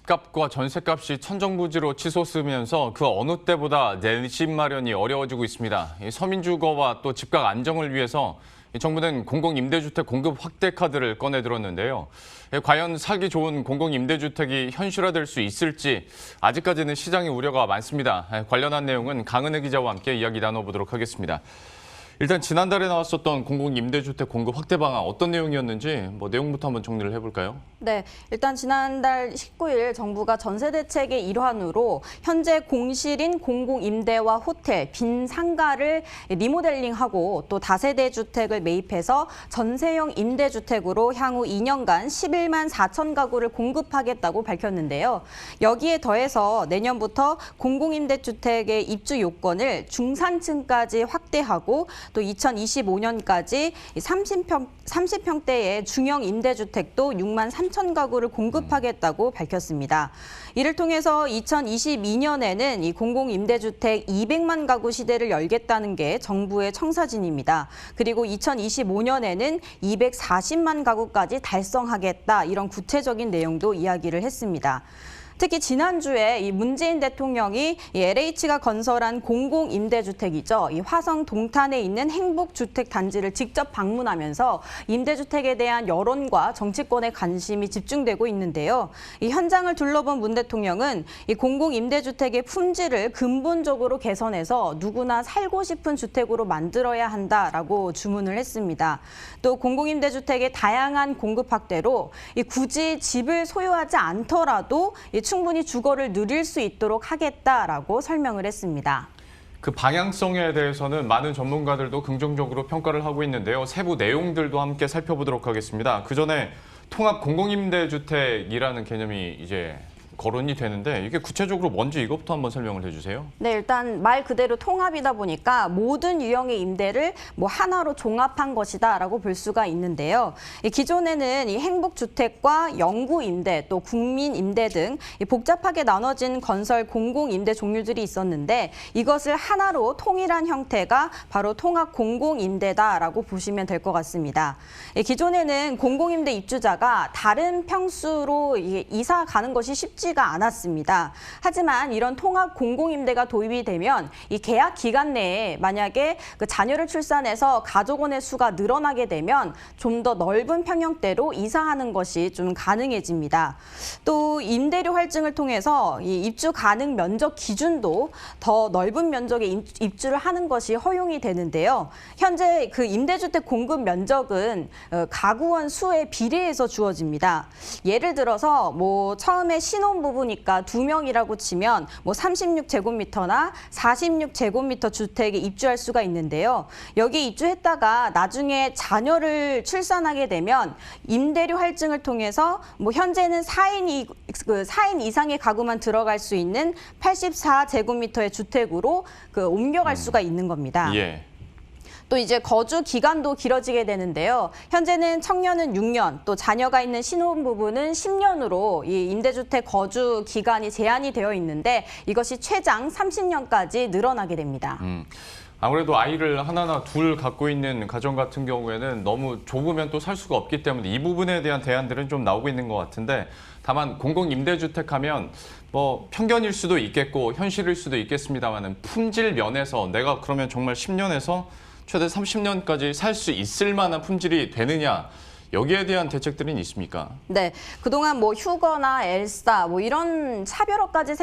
집값과 전셋값이 천정부지로 치솟으면서 그 어느 때보다 내 집 마련이 어려워지고 있습니다. 서민 주거와 또 집값 안정을 위해서 정부는 공공임대주택 공급 확대 카드를 꺼내들었는데요. 과연 살기 좋은 공공임대주택이 현실화될 수 있을지 아직까지는 시장의 우려가 많습니다. 관련한 내용은 강은혜 기자와 함께 이야기 나눠보도록 하겠습니다. 일단 지난달에 나왔었던 공공임대주택 공급 확대 방안 어떤 내용이었는지 내용부터 한번 정리를 해볼까요? 네, 일단 지난달 19일 정부가 전세 대책의 일환으로 현재 공실인 공공임대와 호텔, 빈 상가를 리모델링하고 또 다세대 주택을 매입해서 전세형 임대주택으로 향후 2년간 11만 4천 가구를 공급하겠다고 밝혔는데요. 여기에 더해서 내년부터 공공임대주택의 입주 요건을 중산층까지 확대하고 또 2025년까지 30평대의 중형 임대주택도 6만 3천 가구를 공급하겠다고 밝혔습니다. 이를 통해서 2022년에는 이 공공임대주택 200만 가구 시대를 열겠다는 게 정부의 청사진입니다. 그리고 2025년에는 240만 가구까지 달성하겠다, 이런 구체적인 내용도 이야기를 했습니다. 특히 지난주에 이 문재인 대통령이 이 LH가 건설한 공공임대주택이죠. 이 화성 동탄에 있는 행복주택 단지를 직접 방문하면서 임대주택에 대한 여론과 정치권의 관심이 집중되고 있는데요. 이 현장을 둘러본 문 대통령은 이 공공임대주택의 품질을 근본적으로 개선해서 누구나 살고 싶은 주택으로 만들어야 한다라고 주문을 했습니다. 또 공공임대주택의 다양한 공급 확대로 이 굳이 집을 소유하지 않더라도 충분히 주거를 누릴 수 있도록 하겠다라고 설명을 했습니다. 그 방향성에 대해서는 많은 전문가들도 긍정적으로 평가를 하고 있는데요. 세부 내용들도 함께 살펴보도록 하겠습니다. 그 전에 통합 공공임대주택이라는 개념이 이제 거론이 되는데 이게 구체적으로 뭔지 이것부터 한번 설명을 해주세요. 네, 일단 말 그대로 통합이다 보니까 모든 유형의 임대를 하나로 종합한 것이다라고 볼 수가 있는데요. 기존에는 이 행복주택과 영구임대, 또 국민임대 등 복잡하게 나눠진 건설 공공임대 종류들이 있었는데 이것을 하나로 통일한 형태가 바로 통합 공공임대다라고 보시면 될 것 같습니다. 기존에는 공공임대 입주자가 다른 평수로 이사 가는 것이 쉽지가 않았습니다. 하지만 이런 통합 공공임대가 도입이 되면 이 계약 기간 내에 만약에 그 자녀를 출산해서 가족원의 수가 늘어나게 되면 좀 더 넓은 평형대로 이사하는 것이 좀 가능해집니다. 또 임대료 할증을 통해서 이 입주 가능 면적 기준도 더 넓은 면적에 입주를 하는 것이 허용이 되는데요. 현재 그 임대주택 공급 면적은 가구원 수에 비례해서 주어집니다. 예를 들어서 처음에 신혼부부니까 2명이라고 치면 36제곱미터나 46제곱미터 주택에 입주할 수가 있는데요. 여기 입주했다가 나중에 자녀를 출산하게 되면 임대료 할증을 통해서 현재는 4인 이상의 가구만 들어갈 수 있는 84제곱미터의 주택으로 옮겨갈 수가 있는 겁니다. 예. 또 이제 거주 기간도 길어지게 되는데요. 현재는 청년은 6년, 또 자녀가 있는 신혼부부는 10년으로 이 임대주택 거주 기간이 제한이 되어 있는데 이것이 최장 30년까지 늘어나게 됩니다. 아무래도 아이를 하나나 둘 갖고 있는 가정 같은 경우에는 너무 좁으면 또 살 수가 없기 때문에 이 부분에 대한 대안들은 좀 나오고 있는 것 같은데 다만 공공임대주택 하면 편견일 수도 있겠고 현실일 수도 있겠습니다만 품질 면에서 내가 그러면 정말 10년에서 최대 30년까지 살 수 있을 만한 품질이 되느냐, 여기에 대한 대책들은 있습니까? 네, 그동안 휴거나 엘사 이런 차별화까지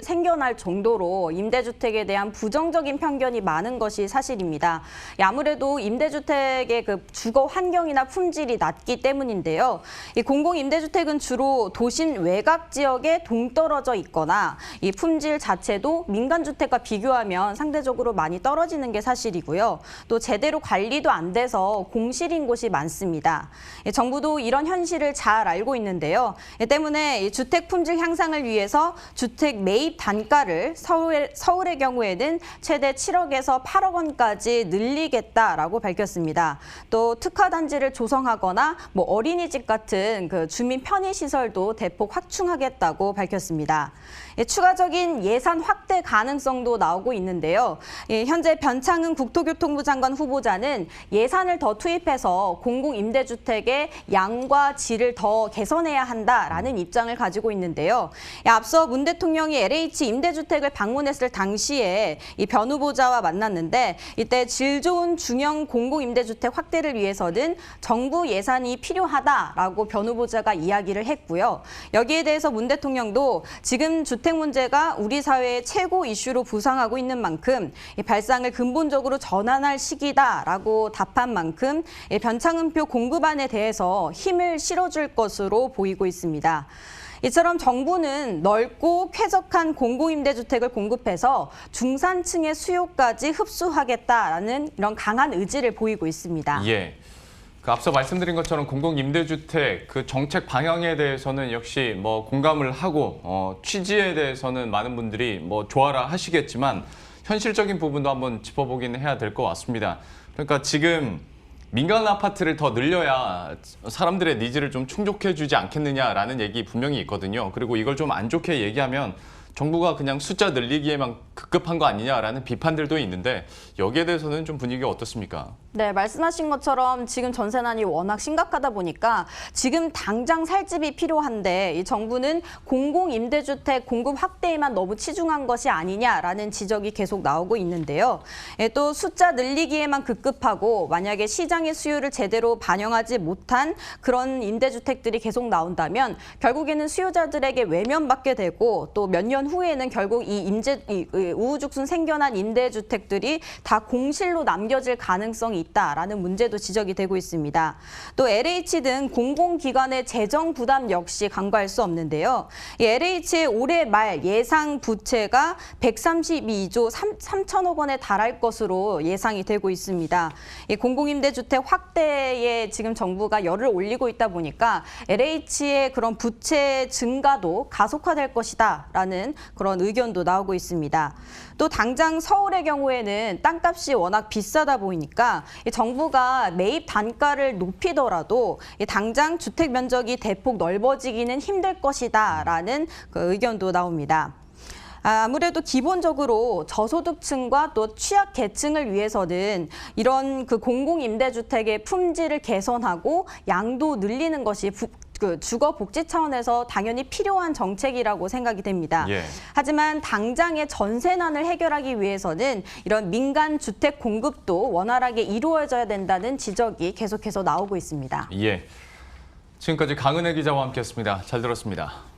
생겨날 정도로 임대주택에 대한 부정적인 편견이 많은 것이 사실입니다. 아무래도 임대주택의 그 주거 환경이나 품질이 낮기 때문인데요. 이 공공임대주택은 주로 도심 외곽 지역에 동떨어져 있거나 이 품질 자체도 민간주택과 비교하면 상대적으로 많이 떨어지는 게 사실이고요. 또 제대로 관리도 안 돼서 공실인 곳이 많습니다. 정부도 이런 현실을 잘 알고 있는데요. 때문에 주택 품질 향상을 위해서 주택 매입 단가를 서울의 경우에는 최대 7억에서 8억 원까지 늘리겠다라고 밝혔습니다. 또 특화단지를 조성하거나 어린이집 같은 그 주민 편의시설도 대폭 확충하겠다고 밝혔습니다. 추가적인 예산 확대 가능성도 나오고 있는데요. 현재 변창흠 국토교통부 장관 후보자는 예산을 더 투입해서 공공임대주택 임대주택의 양과 질을 더 개선해야 한다라는 입장을 가지고 있는데요. 앞서 문 대통령이 LH 임대주택을 방문했을 당시에 이 변 후보자와 만났는데 이때 질 좋은 중형 공공임대주택 확대를 위해서는 정부 예산이 필요하다라고 변 후보자가 이야기를 했고요. 여기에 대해서 문 대통령도 지금 주택 문제가 우리 사회의 최고 이슈로 부상하고 있는 만큼 이 발상을 근본적으로 전환할 시기다라고 답한 만큼 변창흠표 공급안에 대해서 힘을 실어줄 것으로 보이고 있습니다. 이처럼 정부는 넓고 쾌적한 공공임대주택을 공급해서 중산층의 수요까지 흡수하겠다라는 이런 강한 의지를 보이고 있습니다. 예. 그 앞서 말씀드린 것처럼 공공임대주택 그 정책 방향에 대해서는 역시 뭐 공감을 하고 취지에 대해서는 많은 분들이 뭐 좋아라 하시겠지만 현실적인 부분도 한번 짚어보긴 해야 될 것 같습니다. 그러니까 지금 민간 아파트를 더 늘려야 사람들의 니즈를 좀 충족해주지 않겠느냐라는 얘기 분명히 있거든요. 그리고 이걸 좀 안 좋게 얘기하면 정부가 그냥 숫자 늘리기에만 급급한 거 아니냐라는 비판들도 있는데 여기에 대해서는 좀 분위기가 어떻습니까? 네, 말씀하신 것처럼 지금 전세난이 워낙 심각하다 보니까 지금 당장 살 집이 필요한데 이 정부는 공공임대주택 공급 확대에만 너무 치중한 것이 아니냐라는 지적이 계속 나오고 있는데요. 또 숫자 늘리기에만 급급하고 만약에 시장의 수요를 제대로 반영하지 못한 그런 임대주택들이 계속 나온다면 결국에는 수요자들에게 외면받게 되고 또 몇 년 후에는 결국 이 우후죽순 생겨난 임대주택들이 다 공실로 남겨질 가능성이 있다라는 문제도 지적이 되고 있습니다. 또 LH 등 공공기관의 재정 부담 역시 간과할 수 없는데요. 이 LH의 올해 말 예상 부채가 132조 3천억 원에 달할 것으로 예상이 되고 있습니다. 이 공공임대주택 확대에 지금 정부가 열을 올리고 있다 보니까 LH의 그런 부채 증가도 가속화될 것이다라는 그런 의견도 나오고 있습니다. 또 당장 서울의 경우에는 땅값이 워낙 비싸다 보이니까 정부가 매입 단가를 높이더라도 당장 주택 면적이 대폭 넓어지기는 힘들 것이다라는 그 의견도 나옵니다. 아무래도 기본적으로 저소득층과 또 취약계층을 위해서는 이런 그 공공임대주택의 품질을 개선하고 양도 늘리는 것이 주거 복지 차원에서 당연히 필요한 정책이라고 생각이 됩니다. 예. 하지만 당장의 전세난을 해결하기 위해서는 이런 민간 주택 공급도 원활하게 이루어져야 된다는 지적이 계속해서 나오고 있습니다. 예. 지금까지 강은혜 기자와 함께했습니다. 잘 들었습니다.